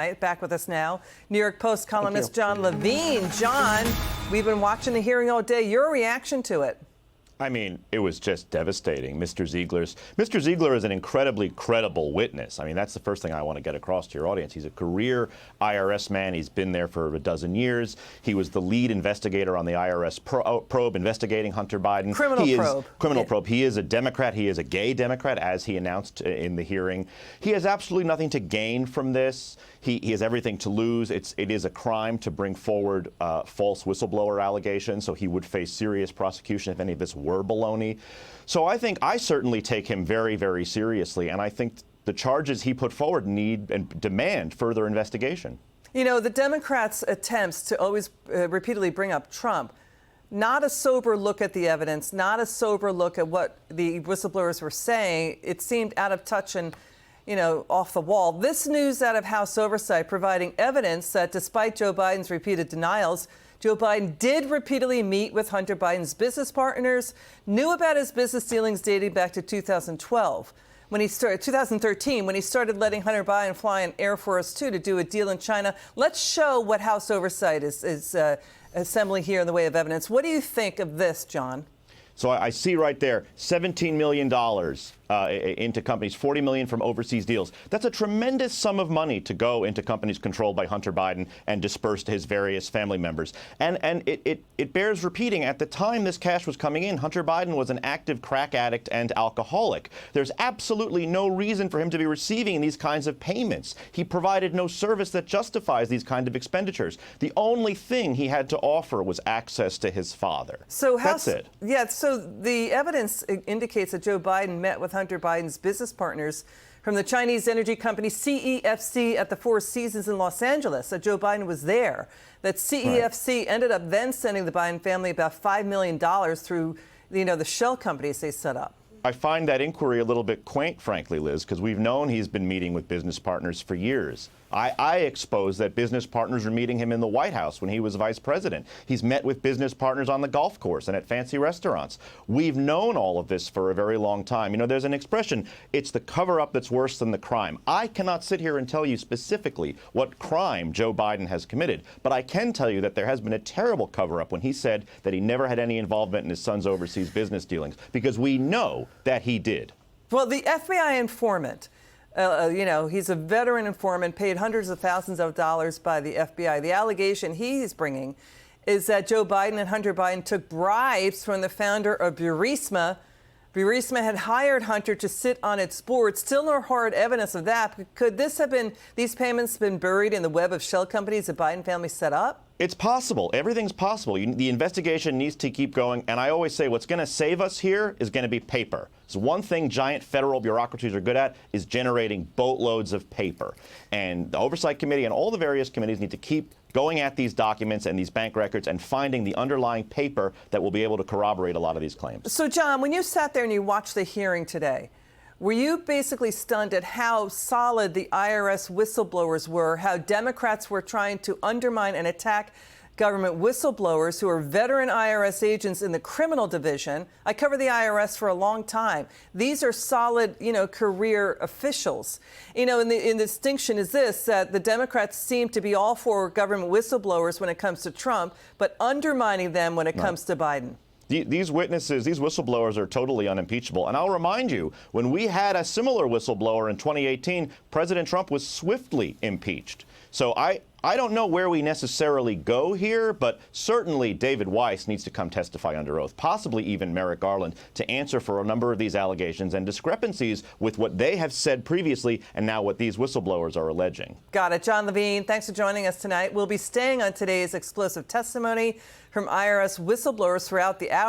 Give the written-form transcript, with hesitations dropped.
Back with us now, New York Post columnist Jon Levine. Jon, we've been watching the hearing all day. Your reaction to it? I mean, it was just devastating. Mr. Ziegler is an incredibly credible witness. I mean, that's the first thing I want to get across to your audience. He's a career IRS man. He's been there for a dozen years. He was the lead investigator on the IRS probe investigating Hunter Biden. Criminal probe. He is a Democrat. He is a gay Democrat, as he announced in the hearing. He has absolutely nothing to gain from this. He has everything to lose. It is a crime to bring forward false whistleblower allegations, so he would face serious prosecution if any of this were baloney. So I certainly take him very, very seriously, and I think the charges he put forward need and demand further investigation. You know, the Democrats' attempts to always repeatedly bring up Trump, not a sober look at the evidence, not a sober look at what the whistleblowers were saying. It seemed out of touch and, you know, off the wall. This news out of House Oversight providing evidence that despite Joe Biden's repeated denials, Joe Biden did repeatedly meet with Hunter Biden's business partners, knew about his business dealings dating back to 2013, when he started letting Hunter Biden fly in Air Force Two to do a deal in China. Let's show what House Oversight is assembling here in the way of evidence. What do you think of this, Jon? So I see right there, $17 million into companies, $40 million from overseas deals. That's a tremendous sum of money to go into companies controlled by Hunter Biden and dispersed to his various family members. And it bears repeating, at the time this cash was coming in, Hunter Biden was an active crack addict and alcoholic. There's absolutely no reason for him to be receiving these kinds of payments. He provided no service that justifies these kind of expenditures. The only thing he had to offer was access to his father. So that's it. Yeah, so the evidence indicates that Joe Biden met with Hunter Biden's business partners from the Chinese energy company CEFC at the Four Seasons in Los Angeles, that Joe Biden was there, that CEFC ended up then sending the Biden family about $5 million through, you know, the shell companies they set up. I find that inquiry a little bit quaint, frankly, Liz, because we've known he's been meeting with business partners for years. I expose that business partners were meeting him in the White House when he was vice president. He's met with business partners on the golf course and at fancy restaurants. We've known all of this for a very long time. You know, there's an expression, it's the cover-up that's worse than the crime. I cannot sit here and tell you specifically what crime Joe Biden has committed, but I can tell you that there has been a terrible cover-up when he said that he never had any involvement in his son's overseas business dealings, because we know that he did. Well, the FBI informant, you know, he's a veteran informant, paid hundreds of thousands of dollars by the FBI. The allegation he's bringing is that Joe Biden and Hunter Biden took bribes from the founder of Burisma. Burisma had hired Hunter to sit on its board. Still no hard evidence of that. Could these payments been buried in the web of shell companies the Biden family set up? It's possible. Everything's possible. The investigation needs to keep going. And I always say what's going to save us here is going to be paper. So one thing giant federal bureaucracies are good at is generating boatloads of paper. And the Oversight Committee and all the various committees need to keep going at these documents and these bank records and finding the underlying paper that will be able to corroborate a lot of these claims. So, Jon, when you sat there and you watched the hearing today, were you basically stunned at how solid the IRS whistleblowers were, how Democrats were trying to undermine and attack government whistleblowers who are veteran IRS agents in the criminal division? I covered the IRS for a long time. These are solid, you know, career officials. You know, and the distinction is this, that the Democrats seem to be all for government whistleblowers when it comes to Trump, but undermining them when it comes to Biden. These witnesses, these whistleblowers are totally unimpeachable. And I'll remind you, when we had a similar whistleblower in 2018, President Trump was swiftly impeached. So I don't know where we necessarily go here, but certainly David Weiss needs to come testify under oath, possibly even Merrick Garland, to answer for a number of these allegations and discrepancies with what they have said previously and now what these whistleblowers are alleging. Got it. Jon Levine, thanks for joining us tonight. We'll be staying on today's explosive testimony from IRS whistleblowers throughout the hour.